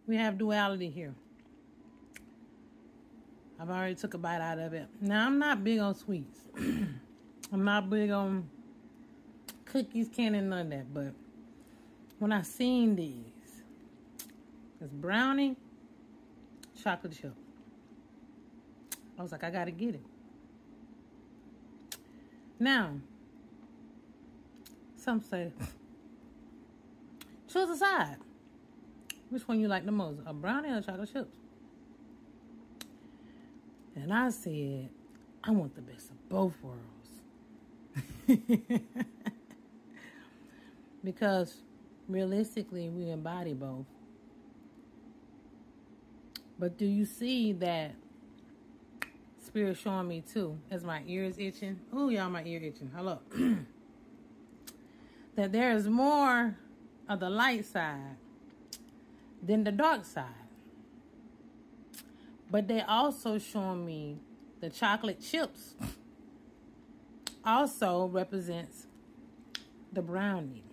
We have duality here. I've already took a bite out of it. Now, I'm not big on sweets. I'm not big on cookies, candy, none of that. But when I seen these, it's brownie, chocolate chip. I was like, I gotta get it. Now, some say, choose a side. Which one you like the most, a brownie or chocolate chips? And I said, I want the best of both worlds. Because realistically, we embody both. But do you see that Spirit showing me too, as my ear is itching? Oh, y'all, my ear itching. Hello. That there is more of the light side than the dark side. But they also showing me the chocolate chips also represents the brownie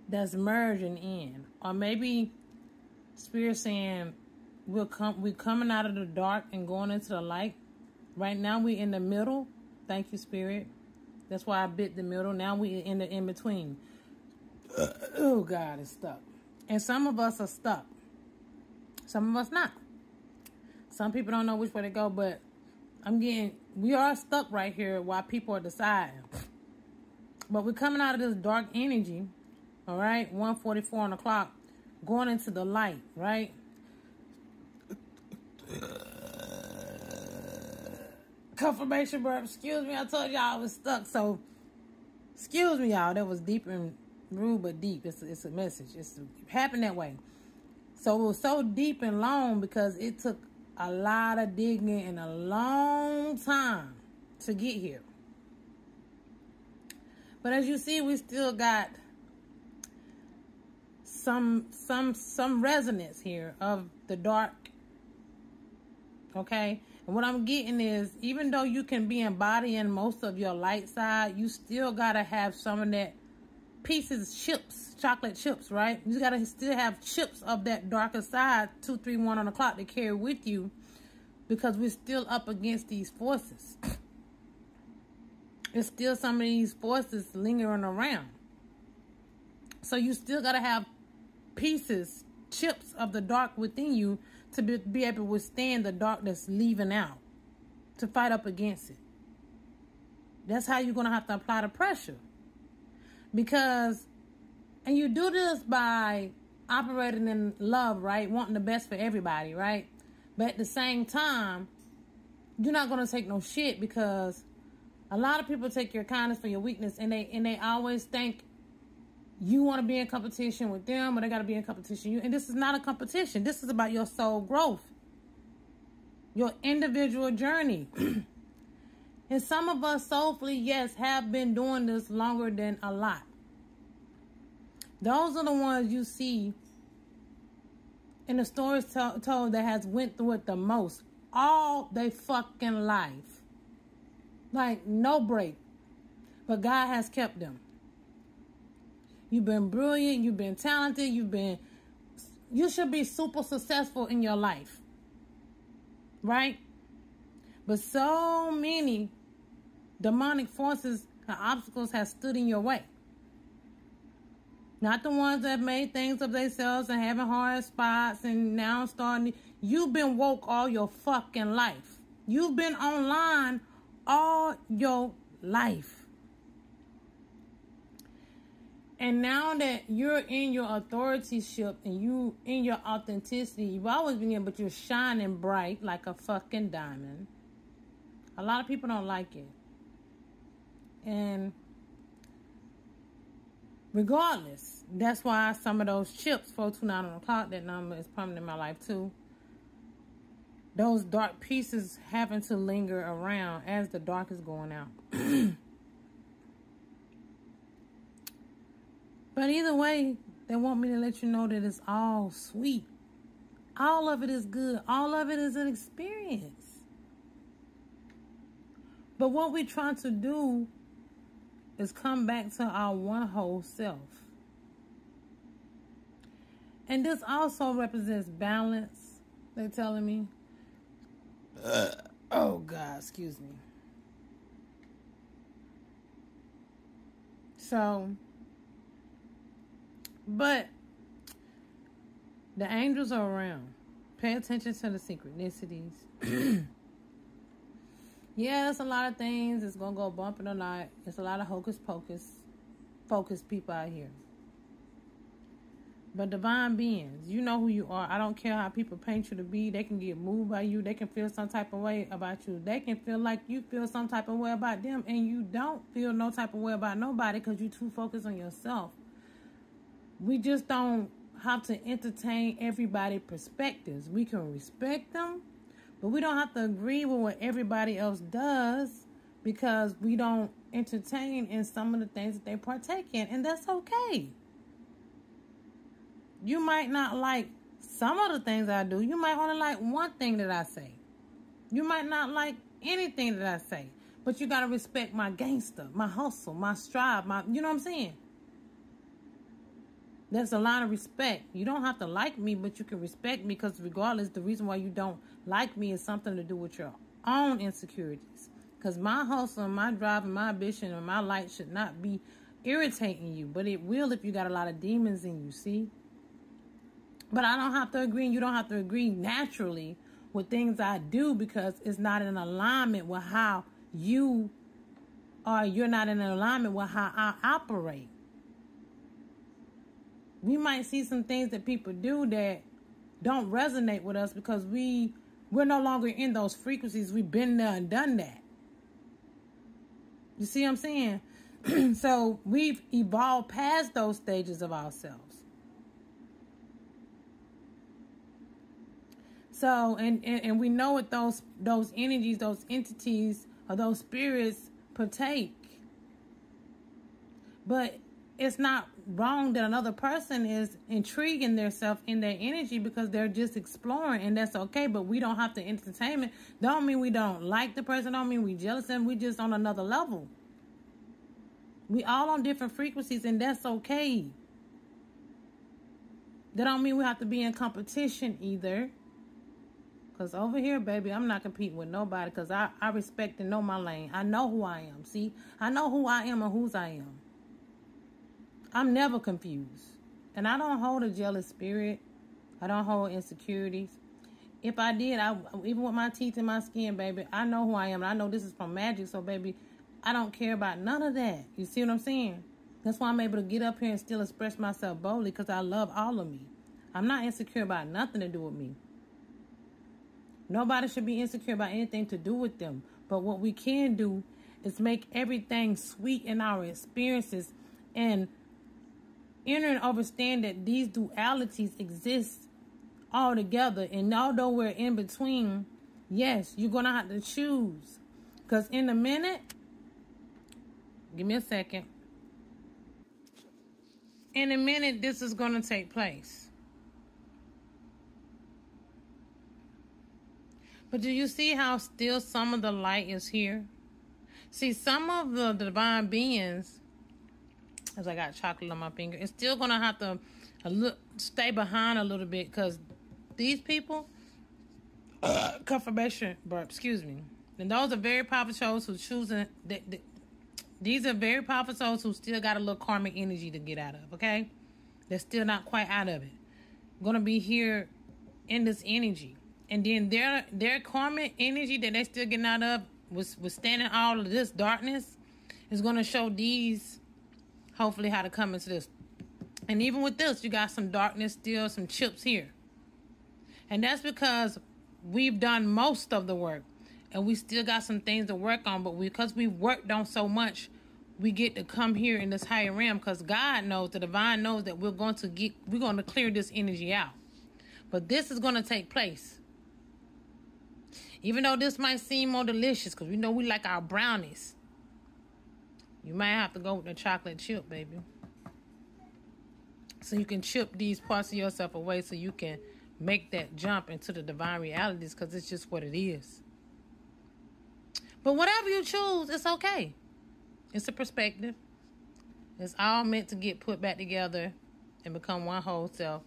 that's merging in. Or maybe Spirit saying we're coming out of the dark and going into the light. Right now we're in the middle. Thank you, Spirit. That's why I bit the middle. Now we're in the in-between. Oh, God, it's stuck. And some of us are stuck. Some of us not. Some people don't know which way to go, but we are stuck right here while people are deciding. But we're coming out of this dark energy, all right, 1:44 on the clock, going into the light, right? Confirmation burp. Excuse me, I told y'all I was stuck. So, excuse me, y'all. That was deep and rude, but deep. It's a message. It happened that way. So, it was so deep and long because it took a lot of digging and a long time to get here. But as you see, we still got some resonance here of the dark. Okay? And what I'm getting is, even though you can be embodying most of your light side, you still got to have some of that pieces, chips, chocolate chips, right? You got to still have chips of that darker side, 2, 3, 1 on the clock to carry with you, because we're still up against these forces. There's still some of these forces lingering around. So you still got to have pieces, chips of the dark within you to be able to withstand the dark that's leaving out, to fight up against it. That's how you're going to have to apply the pressure. Because, and you do this by operating in love, right? Wanting the best for everybody, right? But at the same time, you're not going to take no shit, because a lot of people take your kindness for your weakness, and they always think you want to be in competition with them, or they got to be in competition with you. And this is not a competition. This is about your soul growth, your individual journey. And some of us soulfully, yes, have been doing this longer than a lot. Those are the ones you see in the stories told that has went through it the most. All they fucking life. Like, no break. But God has kept them. You've been brilliant. You've been talented. You should be super successful in your life. Right? But so many demonic forces and obstacles have stood in your way. Not the ones that made things of themselves and having hard spots and now starting. You've been woke all your fucking life. You've been online all your life. And now that you're in your authoritative and you in your authenticity, you've always been here, but you're shining bright like a fucking diamond. A lot of people don't like it. And regardless, that's why some of those chips, 429 on the clock, that number is prominent in my life too. Those dark pieces having to linger around as the dark is going out. But either way, they want me to let you know that it's all sweet. All of it is good. All of it is an experience. But what we're trying to do is come back to our one whole self. And this also represents balance, they're telling me. Oh, God, excuse me. So, but the angels are around. Pay attention to the synchronicities. Yeah, it's a lot of things. It's going to go bump in the night. It's a lot of hocus pocus, focused people out here. But divine beings, you know who you are. I don't care how people paint you to be. They can get moved by you. They can feel some type of way about you. They can feel like you feel some type of way about them. And you don't feel no type of way about nobody because you're too focused on yourself. We just don't have to entertain everybody's perspectives. We can respect them, but we don't have to agree with what everybody else does because we don't entertain in some of the things that they partake in. And that's okay. You might not like some of the things I do. You might only like one thing that I say. You might not like anything that I say. But you got to respect my gangster, my hustle, my strive, you know what I'm saying? There's a lot of respect. You don't have to like me, but you can respect me because regardless, the reason why you don't like me is something to do with your own insecurities. Because my hustle and my drive and my ambition and my light should not be irritating you. But it will if you got a lot of demons in you, see? But I don't have to agree, and you don't have to agree naturally with things I do because it's not in alignment with how you are. You're not in alignment with how I operate. We might see some things that people do that don't resonate with us because we're no longer in those frequencies. We've been there and done that. You see what I'm saying? So we've evolved past those stages of ourselves. So, and we know what those energies, those entities, or those spirits partake. But it's not wrong that another person is intriguing themselves in their energy because they're just exploring, and that's okay. But we don't have to entertain it. Don't mean we don't like the person. Don't mean we jealous and we just on another level. We all on different frequencies, and that's okay. That don't mean we have to be in competition either. Because over here, baby, I'm not competing with nobody because I respect and know my lane. I know who I am. See, I know who I am and whose I am. I'm never confused. And I don't hold a jealous spirit. I don't hold insecurities. If I did, even with my teeth and my skin, baby, I know who I am. And I know this is from magic. So, baby, I don't care about none of that. You see what I'm saying? That's why I'm able to get up here and still express myself boldly because I love all of me. I'm not insecure about nothing to do with me. Nobody should be insecure about anything to do with them. But what we can do is make everything sweet in our experiences and enter and understand that these dualities exist all together. And although we're in between, yes, you're going to have to choose. Because in a minute, give me a second. In a minute, this is going to take place. But do you see how still some of the light is here? See, some of the divine beings, as I got chocolate on my finger, it's still going to have to stay behind a little bit because these people, confirmation, excuse me. And those are very powerful souls who choosing, these are very powerful souls who still got a little karmic energy to get out of, okay? They're still not quite out of it. Going to be here in this energy. And then their karmic energy that they still getting out of, withstanding all of this darkness, is going to show these, hopefully, how to come into this. And even with this, you got some darkness still, some chips here. And that's because we've done most of the work. And we still got some things to work on. But because we worked on so much, we get to come here in this higher realm. Because God knows, the divine knows that we're going to clear this energy out. But this is going to take place. Even though this might seem more delicious, because we know we like our brownies. You might have to go with the chocolate chip, baby. So you can chip these parts of yourself away so you can make that jump into the divine realities, because it's just what it is. But whatever you choose, it's okay. It's a perspective. It's all meant to get put back together and become one whole self.